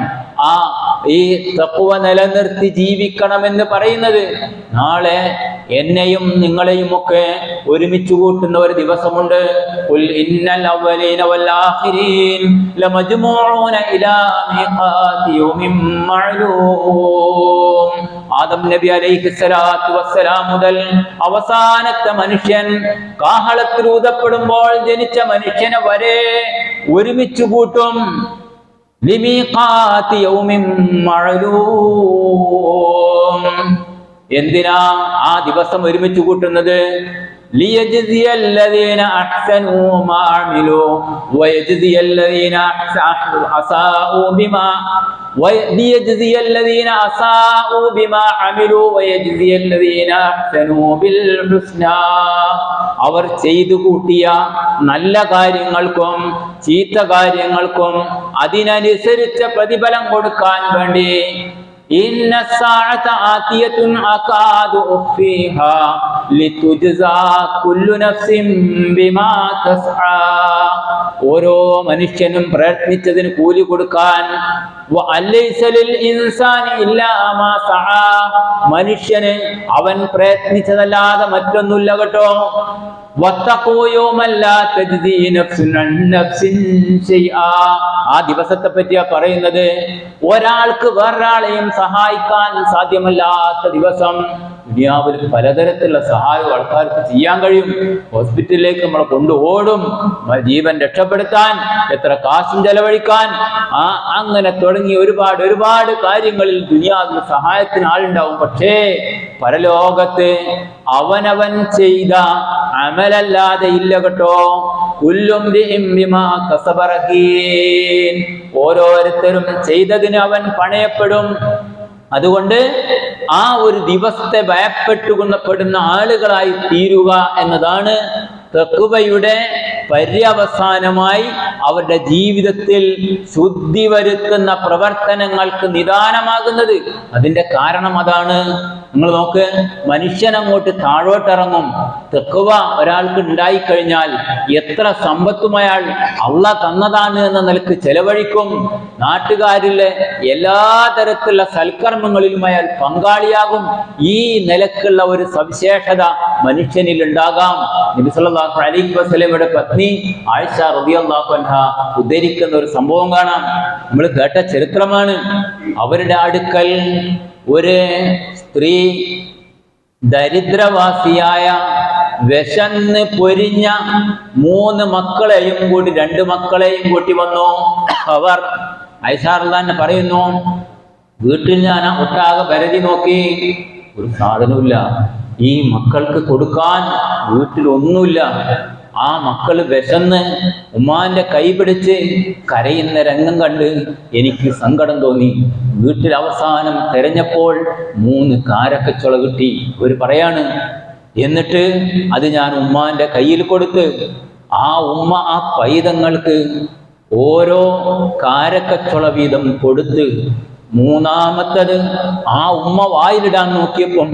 ഈ തഖ്വ നിലനിർത്തി ജീവിക്കണമെന്ന് പറയുന്നത് നാളെ എന്നെയും നിങ്ങളെയും ഒക്കെ ഒരുമിച്ച് കൂട്ടുന്ന ഒരു ദിവസമുണ്ട്. ഖുൽ ഇന്നൽ അവ്വലീന വൽ ആഖിരീൻ ലമജ്മൂഊന ഇലാ മീഖാതി യൗമിൻ മഅലൂം. ആദം നബി അലൈഹിസ്സലാത്തു വസ്സലാം മുതൽ അവസാനത്തെ മനുഷ്യൻ കാഹളത്തിൽ ഊതപ്പെടുമ്പോൾ ജനിച്ച മനുഷ്യനെ വരെ ഒരുമിച്ച് കൂട്ടും. ലിമീഖാതി യൗമിൻ മഅലൂം. എന്തിനാ ആ ദിവസം ഒരുമിച്ച് കൂട്ടുന്നത്? ലിയജ്സിയല്ലദീന അഹ്സനൂ മാ അമിലൂ വയജ്സിയല്ലദീന അസാഊ ബിമാ ലിയജ്സിയല്ലദീന അസാഊ ബിമാ അമിലൂ വയജ്സിയല്ലദീന അഹ്സനൂ ബിൽ ഹുസ്നാ. അവർ ചെയ്തു കൂട്ടിയ നല്ല കാര്യങ്ങൾക്കും ചീത്ത കാര്യങ്ങൾക്കും അതിനനുസരിച്ച പ്രതിഫലം കൊടുക്കാൻ വേണ്ടി ഇന്ന സാഅത ആതിയതുൻ അകാദു ഉഖ്ഫീഹാ ലിതുജ്സാ കുല്ലു നഫ്സിൻ ബിമാ തസ്ആ. ഓരോ മനുഷ്യനും പ്രയത്നിച്ചതിന് കൂലി കൊടുക്കാൻ. വഅലൈസ ലിൽ ഇൻസാനി ഇല്ലാ മാ സആ, മനുഷ്യന് അവൻ പ്രയത്നിച്ചതല്ലാതെ മറ്റൊന്നുമില്ല കേട്ടോ. വത്തഖൂ യൗമൻ ലാ തജ്സീ നഫ്സുൻ അൻ നഫ്സിൻ ശൈആ. ആ ദിവസത്തെ പറ്റിയാ പറയുന്നത്. ഒരാൾക്ക് വേറൊരാളെയും സഹായിക്കാൻ സാധ്യമല്ലാത്ത ദിവസം. ദുനിയാവിൽ പലതരത്തിലുള്ള സഹായം ആൾക്കാർക്ക് ചെയ്യാൻ കഴിയും. ഹോസ്പിറ്റലിലേക്ക് നമ്മളെ കൊണ്ടുപോടും, ജീവൻ രക്ഷപ്പെടുത്താൻ, എത്ര കാശും ചെലവഴിക്കാൻ, അങ്ങനെ തുടങ്ങി ഒരുപാട് കാര്യങ്ങളിൽ ദുനിയാവിൽ സഹായത്തിന് ആളുണ്ടാവും. പക്ഷേ പരലോകത്ത് അവനവൻ ചെയ്ത അമലല്ലാതെ ഇല്ല കേട്ടോ. കുല്ലും ബിമാ കസബ റഹീൻ. ഓരോരുത്തരും ചെയ്തതിന് അവൻ പണയപ്പെടും. അതുകൊണ്ട് ആ ഒരു ദിവസത്തെ ഭയപ്പെട്ടുകൊണ്ടപ്പെടുന്ന ആളുകളായി തീരുക എന്നതാണ് തഖ്വയുടെ പര്യവസാനമായി അവരുടെ ജീവിതത്തിൽ ശുദ്ധി വരുത്തുന്ന പ്രവർത്തനങ്ങൾക്ക് നിദാനമാകുന്നത്. അതിന്റെ കാരണം അതാണ്. നിങ്ങൾ നോക്ക്, മനുഷ്യൻ അങ്ങോട്ട് താഴോട്ടിറങ്ങും. തഖ്വ ഒരാൾക്ക് ഉണ്ടായിക്കഴിഞ്ഞാൽ എത്ര സമ്പത്തും അയാൾ അള്ളാഹ് തന്നതാണ് എന്ന നിലക്ക് ചെലവഴിക്കും. നാട്ടുകാരിലെ എല്ലാ തരത്തിലുള്ള സൽക്കർമ്മങ്ങളിലും അയാൾ പങ്കാളിയാകും. ഈ നിലക്കുള്ള ഒരു സവിശേഷത മനുഷ്യനിൽ ഉണ്ടാകാം. നബി സല്ലല്ലാഹു അലൈഹി വസല്ലമയുടെ പത്നി ആയിഷ റളിയല്ലാഹു അൻഹ ഉദ്ധരിക്കുന്ന ഒരു സംഭവം കാണാം. നമ്മൾ കേട്ട ചരിത്രമാണ്. അവരുടെ അടുക്കൽ ഒരു സ്ത്രീ ദരിദ്രവാസിയായ വിശന്ന് പൊരിഞ്ഞ 3 മക്കളെയും കൂടി 2 മക്കളെയും കൂട്ടി വന്നു. അവർ ആയിഷ റളിയല്ലാഹു അൻഹ പറയുന്നു, വീട്ടിൽ ഞാൻ ഒട്ടാകെ പരതി നോക്കി, ഒരു സാധനമില്ല. ഈ മക്കൾക്ക് കൊടുക്കാൻ വീട്ടിലൊന്നുമില്ല. ആ മക്കള് വിശന്ന് ഉമ്മാന്റെ കൈ പിടിച്ച് കരയുന്ന രംഗം കണ്ട് എനിക്ക് സങ്കടം തോന്നി. വീട്ടിൽ അവസാനം തെരഞ്ഞപ്പോൾ 3 കാരക്കച്ചുള കിട്ടി. ഒരു പറയാണ്, എന്നിട്ട് അത് ഞാൻ ഉമ്മാന്റെ കയ്യിൽ കൊടുത്ത് ആ ഉമ്മ ആ പൈതങ്ങൾക്ക് ഓരോ കാരക്കച്ചുള വീതം കൊടുത്ത് 3ാമത്തത് ആ ഉമ്മ വായിലിടാൻ നോക്കിയപ്പം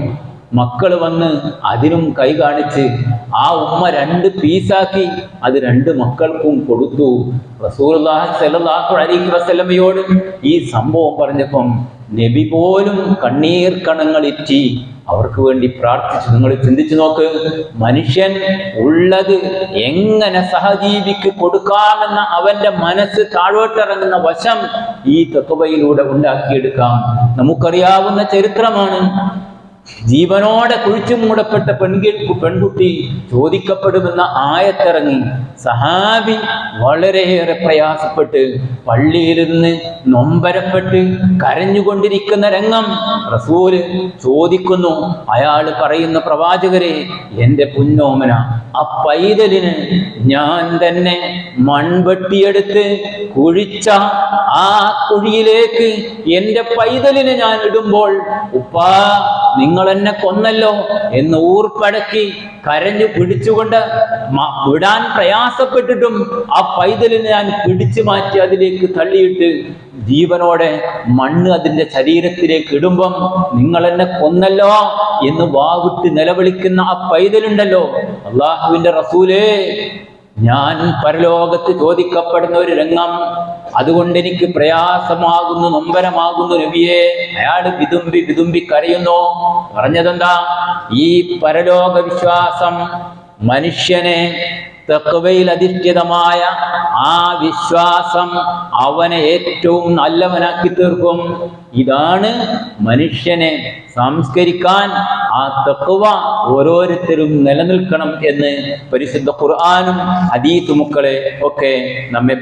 മക്കള് വന്ന് അതിനും കൈ കാണിച്ച് ആ ഉമ്മ 2 പീസാക്കി അത് 2 മക്കൾക്കും കൊടുത്തു. റസൂലുള്ളാഹി സ്വല്ലല്ലാഹു അലൈഹി വസല്ലമയോട് ഈ സംഭവം പറഞ്ഞപ്പം നബി പോലും കണ്ണീർ കണങ്ങളിറ്റി അവർക്ക് വേണ്ടി പ്രാർത്ഥിച്ചു. നിങ്ങൾ ചിന്തിച്ചു നോക്ക്, മനുഷ്യൻ ഉള്ളത് എങ്ങനെ സഹജീവിക്ക് കൊടുക്കാമെന്ന അവന്റെ മനസ്സ് താഴോട്ടിറങ്ങുന്ന വശം ഈ തഖ്വയിലൂടെ ഉണ്ടാക്കിയെടുക്കാം. നമുക്കറിയാവുന്ന ചരിത്രമാണ്. ജീവനോടെ കുഴിച്ചു മൂടപ്പെട്ട പെൺകുട്ടി ചോദിക്കപ്പെടുമെന്ന ആയത്തിറങ്ങി. സഹാബി വളരെയേറെ പ്രയാസപ്പെട്ട് പള്ളിയിലിരുന്ന് നൊമ്പരപ്പെട്ട് കരഞ്ഞുകൊണ്ടിരിക്കുന്ന രംഗം റസൂല് ചോദിക്കുന്നു. അയാൾ പറയുന്ന, പ്രവാചകരെ, എന്റെ പുന്നോമന ആ പൈതലിന് ഞാൻ തന്നെ മൺവെട്ടിയെടുത്ത് കുഴിച്ച ആ കുഴിയിലേക്ക് എന്റെ പൈതലിനെ ഞാൻ ഇടുമ്പോൾ ഉപ്പാ നിങ്ങൾ എന്നെ കൊന്നല്ലോ എന്ന് ഊർപ്പടക്കി കരഞ്ഞു പിടിച്ചുകൊണ്ട് വിടാൻ പ്രയാസപ്പെട്ടിട്ടും ആ പൈതലിനെ ഞാൻ പിടിച്ചു മാറ്റി അതിലേക്ക് തള്ളിയിട്ട് ജീവനോടെ മണ്ണ് അതിന്റെ ശരീരത്തിലേക്ക് ഇടുമ്പം നിങ്ങൾ എന്നെ കൊന്നല്ലോ എന്ന് വാവിട്ട് നിലവിളിക്കുന്ന ആ പൈതലുണ്ടല്ലോ, അള്ളാഹുവിന്റെ റസൂലേ, ഞാൻ പരലോകത്ത് ചോദിക്കപ്പെടുന്ന ഒരു രംഗം, അതുകൊണ്ട് എനിക്ക് പ്രയാസമാകുന്നു, നൊമ്പരമാകുന്നു നബിയെ. അയാൾ വിതുമ്പി വിതുമ്പി കരയുന്നു. പറഞ്ഞതെന്താ? ഈ പരലോക വിശ്വാസം മനുഷ്യനെ തഖ്വയിൽ അധിഷ്ഠിതമായ ആ വിശ്വാസം അവനെ ഏറ്റവും നല്ലവനാക്കി തീർക്കും. ഇതാണ് മനുഷ്യനെ സംസ്കരിക്കാൻ ആ തഖ്വ ഓരോരുത്തരും നിലനിൽക്കണം എന്ന് പരിശുദ്ധ ഖുർആനും ഹദീസ് മക്കളെ ഒക്കെ നമ്മെ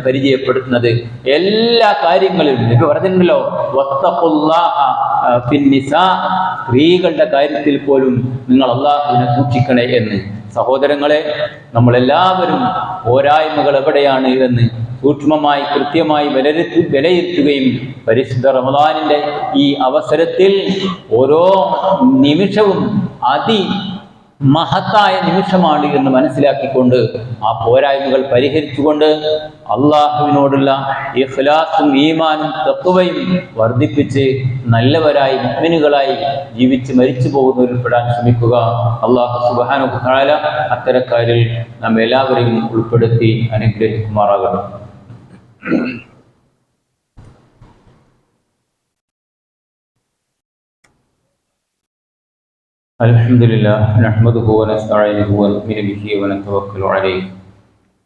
പരിചയപ്പെടുത്തുന്നത്. എല്ലാ കാര്യങ്ങളിലും നബി പറഞ്ഞിട്ടുണ്ടല്ലോ, വത്തഖുല്ലാഹ ഫിന്നിസാ, സ്ത്രീകളുടെ കാര്യത്തിൽ പോലും നിങ്ങൾ അല്ലാഹുവിനെ സൂക്ഷിക്കണേ എന്ന്. സഹോദരങ്ങളെ, നമ്മളെല്ലാവരും പോരായ്മകൾ എവിടെയാണ് എന്ന് സൂക്ഷ്മമായി കൃത്യമായി വിലയിരുത്തുകയും പരിശുദ്ധ റമദാനിന്റെ ഈ അവസരത്തിൽ ഓരോ നിമിഷവും മഹത്തായ നിമിഷമാണ് എന്ന് മനസ്സിലാക്കിക്കൊണ്ട് ആ പോരായ്മകൾ പരിഹരിച്ചുകൊണ്ട് അള്ളാഹുവിനോടുള്ള ഇഖ്ലാസും ഈമാനും തഖ്വയും വർദ്ധിപ്പിച്ച് നല്ലവരായി മുഅ്മിനുകളായി ജീവിച്ച് മരിച്ചു പോകുന്നവരിൽ പെടാൻ ശ്രമിക്കുക. അള്ളാഹു സുബ്ഹാനഹു വ തആല അത്തരക്കാരിൽ നമ്മെ എല്ലാവരെയും ഉൾപ്പെടുത്തി അനുഗ്രഹിക്കുമാറാകട്ടെ. അൽഹംദുലില്ലാഹ് നഹ്മദുഹു വനസ്തഈനുഹു വനുഅ്മിനു ബിഹി വനതവക്കലു അലൈഹി.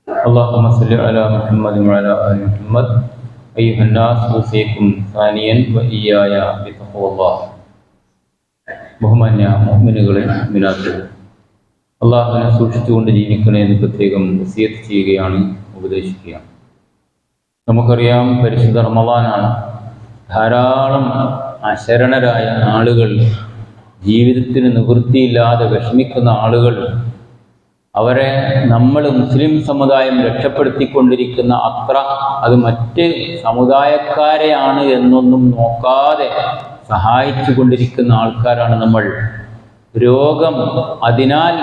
اللهم صل على محمد وعلى آل محمد أيها الناس أوصيكم ثانيا وإياي بتقوى الله. ബഹുമാന്യ മുഅ്മിനുകളെ, മുഅ്മിനാത്തുകളെ, അള്ളാഹുവിനെ സൂക്ഷിച്ചുകൊണ്ട് ജീവിക്കണേ എന്ന് പ്രത്യേകം വസിയത്ത് ചെയ്യുകയാണ്, ഉപദേശിക്കുകയാണ്. നമുക്കറിയാം, പരിശുദ്ധ റമളാനാണ്. ധാരാളം അശരണരായ ആളുകൾ, ജീവിതത്തിന് നിവൃത്തിയില്ലാതെ വിഷമിക്കുന്ന ആളുകൾ, അവരെ നമ്മൾ മുസ്ലിം സമുദായം രക്ഷപ്പെടുത്തിക്കൊണ്ടിരിക്കുന്ന അത്ര അത് മറ്റ് സമുദായക്കാരെയാണ് എന്നൊന്നും നോക്കാതെ സഹായിച്ചു കൊണ്ടിരിക്കുന്ന ആൾക്കാരാണ് നമ്മൾ. രോഗം അതിനാൽ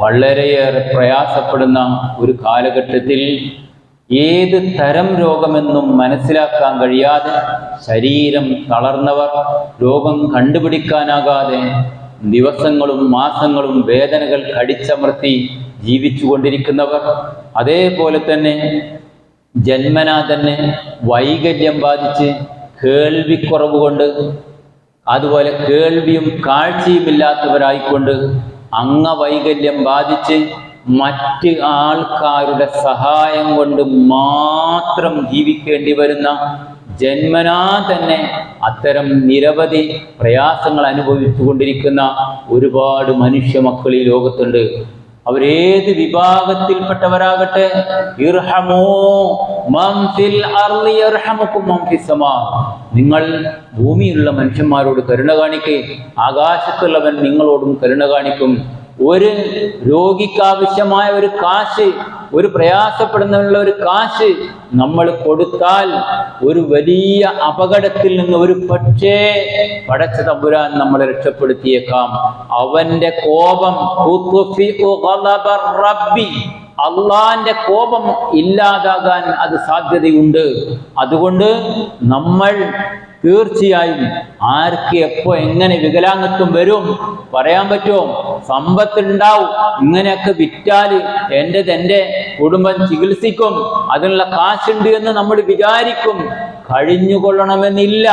വളരെയേറെ പ്രയാസപ്പെടുന്ന ഒരു കാലഘട്ടത്തിൽ ഏത് തരം രോഗമെന്നും മനസ്സിലാക്കാൻ കഴിയാതെ ശരീരം തളർന്നവർ, രോഗം കണ്ടുപിടിക്കാനാകാതെ ദിവസങ്ങളും മാസങ്ങളും വേദനകൾ കടിച്ചമർത്തി ജീവിച്ചു കൊണ്ടിരിക്കുന്നവർ, അതേപോലെ തന്നെ ജന്മനാ തന്നെ വൈകല്യം ബാധിച്ച് കേൾവിക്കുറവ് കൊണ്ട്, അതുപോലെ കേൾവിയും കാഴ്ചയും ഇല്ലാത്തവരായിക്കൊണ്ട് അംഗവൈകല്യം ബാധിച്ച് മറ്റ് ആൾക്കാരുടെ സഹായം കൊണ്ട് മാത്രം ജീവിക്കേണ്ടി വരുന്ന, ജന്മനാ തന്നെ അത്തരം നിരവധി പ്രയാസങ്ങൾ അനുഭവിച്ചു കൊണ്ടിരിക്കുന്ന ഒരുപാട് മനുഷ്യ മക്കൾ ഈ ലോകത്തുണ്ട്. അവരേത് വിഭാഗത്തിൽപ്പെട്ടവരാകട്ടെ, ഇർഹമൂ മൻ ഫിൽ അർളി യർഹമുകും മൻ ഫിസ് സമാ, നിങ്ങൾ ഭൂമിയിലുള്ള മനുഷ്യന്മാരോട് കരുണ കാണിക്കേ, ആകാശത്തുള്ളവൻ നിങ്ങളോടും കരുണ കാണിക്കും. ഒരു രോഗിക്ക് ആവശ്യമായ ഒരു കാശ്, ഒരു പ്രയാസപ്പെടുന്നതിനുള്ള ഒരു കാശ് നമ്മൾ കൊടുത്താൽ ഒരു വലിയ അപകടത്തിൽ നിന്ന് ഒരു പക്ഷേ പടച്ച തമ്പുരാൻ നമ്മളെ രക്ഷപ്പെടുത്തിയേക്കാം. അവന്റെ കോപം, അള്ളാന്റെ കോപം ഇല്ലാതാകാൻ അത് സാധ്യതയുണ്ട്. അതുകൊണ്ട് നമ്മൾ തീർച്ചയായും ആർക്ക് എപ്പോ എങ്ങനെ വികലാംഗത്വം വരും പറയാൻ പറ്റുമോ? സമ്പത്തുണ്ടാവും, ഇങ്ങനെയൊക്കെ വിറ്റാല് എൻ്റെ കുടുംബം ചികിത്സിക്കും, അതിനുള്ള കാശുണ്ട് എന്ന് നമ്മൾ വിചാരിക്കും. കഴിഞ്ഞുകൊള്ളണമെന്നില്ല.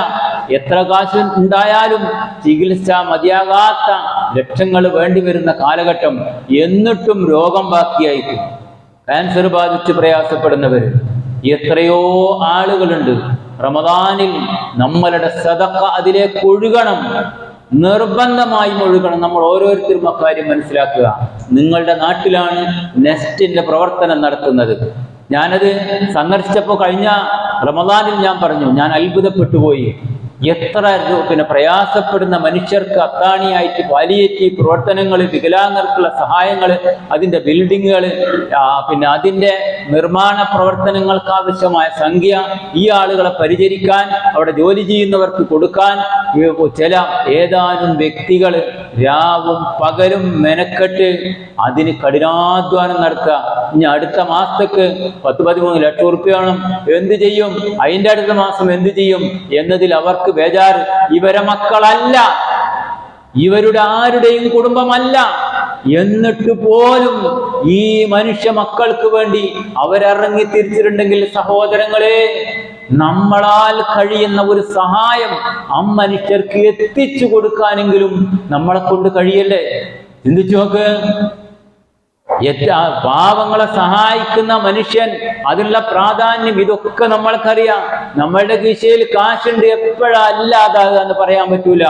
എത്ര കാശ് ഉണ്ടായാലും ചികിത്സ മതിയാകാത്ത ലക്ഷങ്ങൾ വേണ്ടിവരുന്ന കാലഘട്ടം. എന്നിട്ടും രോഗം ബാക്കിയായിരിക്കും. ക്യാൻസർ ബാധിച്ച് പ്രയാസപ്പെടുന്നവർ എത്രയോ ആളുകളുണ്ട്. റമദാനിൽ നമ്മളുടെ സദഖ അതിലേക്ക് ഒഴുകണം, നിർബന്ധമായും ഒഴുകണം. നമ്മൾ ഓരോരുത്തരും അക്കാര്യം മനസ്സിലാക്കുക. നിങ്ങളുടെ നാട്ടിലാണ് നെസ്റ്റിന്റെ പ്രവർത്തനം നടത്തുന്നത്. ഞാനത് സന്ദർശിച്ചപ്പോൾ കഴിഞ്ഞ റമദാനിൽ ഞാൻ പറഞ്ഞു, ഞാൻ അത്ഭുതപ്പെട്ടു പോയി. എത്ര പ്രയാസപ്പെടുന്ന മനുഷ്യർക്ക് അത്താണിയായിട്ട് പാലിയേറ്റീവ് പ്രവർത്തനങ്ങൾ, വികലാംഗർക്കുള്ള സഹായങ്ങൾ, അതിൻ്റെ ബിൽഡിങ്ങുകൾ, അതിൻ്റെ നിർമ്മാണ പ്രവർത്തനങ്ങൾക്ക് ആവശ്യമായ സംഖ്യ, ഈ ആളുകളെ പരിചരിക്കാൻ, അവിടെ ജോലി ചെയ്യുന്നവർക്ക് കൊടുക്കാൻ ചില ഏതാനും വ്യക്തികൾ രാവും പകലും മെനക്കെട്ട് അതിന് കഠിനാധ്വാനം നടത്തുക. ഇനി അടുത്ത മാസത്തേക്ക് 10-13 ലക്ഷം ഉറുപ്പിക വേണം, എന്ത് ചെയ്യും? അതിൻ്റെ അടുത്ത മാസം എന്ത് ചെയ്യും എന്നതിൽ അവർക്ക് ബേജാറ്. ഇവരെ മക്കളല്ല, ഇവരുടെ ആരുടെയും കുടുംബമല്ല. എന്നിട്ട് പോലും ഈ മനുഷ്യ മക്കൾക്ക് വേണ്ടി അവരിറങ്ങി തിരിച്ചിട്ടുണ്ടെങ്കിൽ, സഹോദരങ്ങളെ, നമ്മളാൽ കഴിയുന്ന ഒരു സഹായം മനുഷ്യർക്ക് എത്തിച്ചു കൊടുക്കാനെങ്കിലും നമ്മളെ കൊണ്ട് കഴിയല്ലേ? ചിന്തിച്ചു നോക്ക്. പാവങ്ങളെ സഹായിക്കുന്ന മനുഷ്യൻ, അതിനുള്ള പ്രാധാന്യം, ഇതൊക്കെ നമ്മൾക്കറിയാം. നമ്മളുടെ കീശയിൽ കാശുണ്ട്, എപ്പോഴാ അല്ലാതാകുക എന്ന് പറയാൻ പറ്റൂല.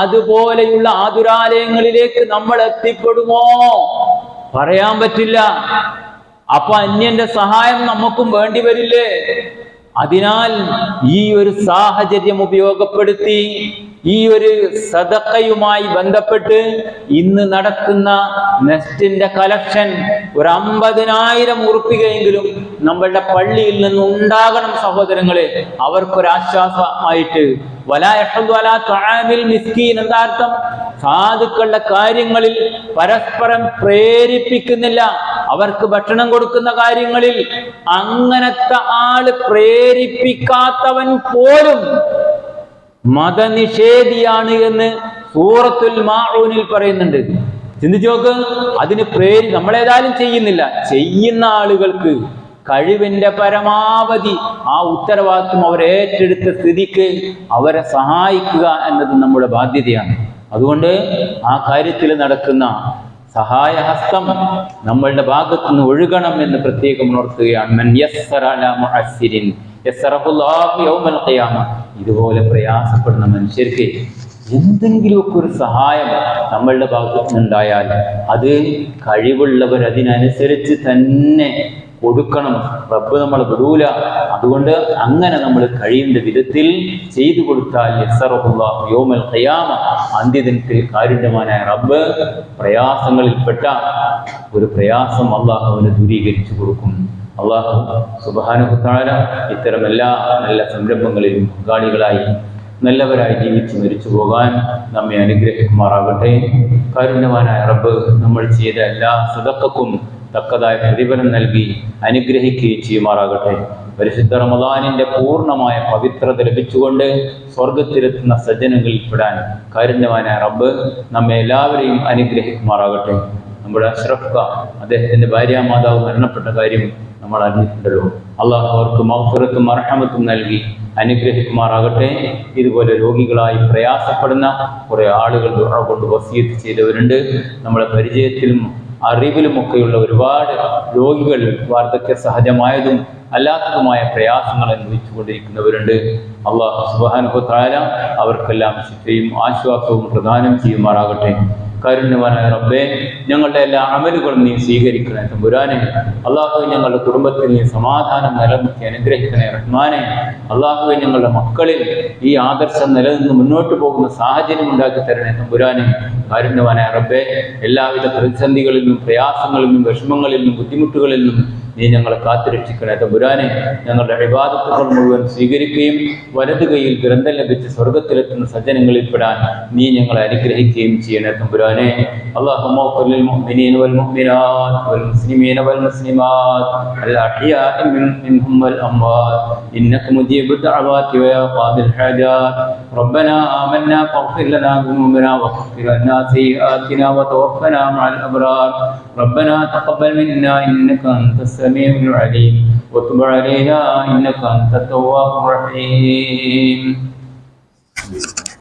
അതുപോലെയുള്ള ആതുരാലയങ്ങളിലേക്ക് നമ്മൾ എത്തിപ്പെടുമോ? പറയാൻ പറ്റില്ല. അപ്പൊ അന്യന്റെ സഹായം നമുക്കും വേണ്ടി വരില്ലേ? അതിനാൽ ഈ ഒരു സാഹചര്യം ഉപയോഗപ്പെടുത്തി ഈ ഒരു സദഖയുമായി ബന്ധപ്പെട്ട് ഇന്ന് നടക്കുന്ന നെസ്റ്റിന്റെ കളക്ഷൻ ഒരു 50,000 ഉറുപ്പികയെങ്കിലും നമ്മളുടെ പള്ളിയിൽ നിന്ന് ഉണ്ടാകണം സഹോദരങ്ങളെ. അവർക്കൊരാശ്വാസമായിട്ട്. എന്താ അർത്ഥം? സാധുക്കളുടെ കാര്യങ്ങളിൽ പരസ്പരം പ്രേരിപ്പിക്കുന്നില്ല. അവർക്ക് ഭക്ഷണം കൊടുക്കുന്ന കാര്യങ്ങളിൽ അങ്ങനത്തെ ആള് പ്രേരിപ്പിക്കാത്തവൻ പോലും മതനിഷേധിയാണ് എന്ന് സൂറത്തുൽ മാഊനിൽ പറയുന്നുണ്ട്. ചിന്തിച്ചു നോക്ക്. അതിന് നമ്മളേതായാലും ചെയ്യുന്നില്ല. ചെയ്യുന്ന ആളുകൾക്ക് കഴിവിന്റെ പരമാവധി ആ ഉത്തരവാദിത്വം അവരേറ്റെടുത്ത സ്ഥിതിക്ക് അവരെ സഹായിക്കുക എന്നത് നമ്മുടെ ബാധ്യതയാണ്. അതുകൊണ്ട് ആ കാര്യത്തിൽ നടക്കുന്ന സഹായഹസ്തം നമ്മളുടെ ഭാഗത്തു നിന്ന് ഒഴുകണം എന്ന് പ്രത്യേകം ഉണർത്തുകയാണ്. മൻ യസ്സറ അലാ മുഅസ്സിരിൻ യസ്സറഹുല്ലാഹു യൗമൽ ഖിയാമ. ഇതുപോലെ പ്രയാസപ്പെടുന്ന മനുഷ്യർക്ക് എന്തെങ്കിലുമൊക്കെ ഒരു സഹായം നമ്മളുടെ ഭാഗത്തു നിന്നുണ്ടായാൽ അത് കഴിവുള്ളവർ അതിനനുസരിച്ച് തന്നെ കൊടുക്കണം. റബ്ബ് നമ്മളെ വിടൂല. അതുകൊണ്ട് അങ്ങനെ നമ്മൾ കഴിയുന്ന വിധത്തിൽ ചെയ്തു കൊടുത്താൽ യസ്സറഹുല്ലാഹു യൗമൽ ഖിയാമ, അന്ത്യദിനത്തിൽ കാരുണ്യവാനായ റബ്ബ് പ്രയാസങ്ങളിൽപ്പെട്ട ഒരു പ്രയാസം അള്ളാഹുവിനെ ദൂരീകരിച്ചു കൊടുക്കും. അള്ളാഹു സുബ്ഹാനഹു തആല ഇത്തരം എല്ലാ നല്ല സംരംഭങ്ങളിലും പങ്കാളികളായി നല്ലവരായി ജീവിച്ച് മരിച്ചു പോകാൻ നമ്മെ അനുഗ്രഹിക്കുമാറാകട്ടെ. കാരുണ്യവാനായ റബ്ബ് നമ്മൾ ചെയ്ത എല്ലാ സദഖക്കും തക്കതായ പ്രതിഫലം നൽകി അനുഗ്രഹിക്കുകയും ചെയ്യുമാറാകട്ടെ. പരിശുദ്ധ റമദാനിന്റെ പൂർണ്ണമായ പവിത്രത ലഭിച്ചുകൊണ്ട് സ്വർഗത്തിലെത്തുന്ന സജ്ജനങ്ങളിൽ പെടാൻ കാരുണ്യവാനായ റബ്ബ് നമ്മെ എല്ലാവരെയും അനുഗ്രഹിക്കുമാറാകട്ടെ. നമ്മുടെ അഷ്റഫ് ഖാ, അദ്ദേഹത്തിന്റെ ഭാര്യാമാതാവ് മരണപ്പെട്ട കാര്യം നമ്മൾ അറിഞ്ഞിട്ടുണ്ടല്ലോ. അള്ളാഹു അവർക്ക് മഗ്ഫിറത്തും മർഹമത്തും നൽകി അനുഗ്രഹിക്കുമാറാകട്ടെ. ഇതുപോലെ രോഗികളായി പ്രയാസപ്പെടുന്ന കുറെ ആളുകൾ ദുആ കൊണ്ട് വസിയത്ത് ചെയ്തവരുണ്ട്. നമ്മളെ പരിചയത്തിലും അറിവിലുമൊക്കെയുള്ള ഒരുപാട് രോഗികൾ വാർദ്ധക്യ സഹജമായതും അല്ലാത്തതുമായ പ്രയാസങ്ങൾ അനുഭവിച്ചു കൊണ്ടിരിക്കുന്നവരുണ്ട്. അല്ലാഹു സുബ്ഹാനഹു തആല അവർക്കെല്ലാം ശിഫയും ആശ്വാസവും പ്രദാനം ചെയ്യുമാറാകട്ടെ. കാരുണ്യവാനായ റബ്ബേ, ഞങ്ങളുടെ എല്ലാ അമലുകളും നീ സ്വീകരിക്കണേ തമ്പുരാനെ. അള്ളാഹുവേ, ഞങ്ങളുടെ കുടുംബത്തിൽ നീ സമാധാനം നിലനിർത്തി അനുഗ്രഹിക്കണേ റഹ്മാനെ. അള്ളാഹുവേ, ഞങ്ങളുടെ മക്കളിൽ ഈ ആദർശം നിലനിന്ന് മുന്നോട്ട് പോകുന്ന സാഹചര്യം ഉണ്ടാക്കി തരണേ തമ്പുരാനെ. കാരുണ്യവാനായ റബ്ബേ, എല്ലാവിധ പ്രതിസന്ധികളിൽ നിന്നും പ്രയാസങ്ങളിൽ നിന്നും വിഷമങ്ങളിൽ നിന്നും ബുദ്ധിമുട്ടുകളിൽ നിന്നും നീ ഞങ്ങളെ കാത്തുരക്ഷിക്കണേ തമ്പുരാനെ. ഞങ്ങളുടെ ഇബാദത്തുകൾ മുഴുവൻ സ്വീകരിക്കുകയും വലതു കൈയിൽ ഗ്രന്ഥം ലഭിച്ച് സ്വർഗത്തിലെത്തുന്ന സജ്ജനങ്ങളിൽ പെടാൻ നീ ഞങ്ങളെ അനുഗ്രഹിക്കുകയും ചെയ്യണേ തമ്പുരാനെ. അല്ലാഹുമ്മ ഖുൽ ലിൽ മുഅ്മിനീന വൽ മുഅ്മിനാത്ത് വൽ മുസ്ലിമീന വൽ മുസ്ലിമാത്ത് അൽ അഹ്യാഇ മിൻഹും വൽ അംവാത്ത് ഇന്നക മുജീബു ദഅവാതി വ യാ ഖാദിൽ ഹാജാത്ത് ربنا آمنا فاغفر لنا ذنوبنا وكفر عنا سيئاتنا وتوفنا مع الأبرار ربنا تقبل منا إنك أنت السميع العليم وتب علينا إنك أنت التواب الرحيم.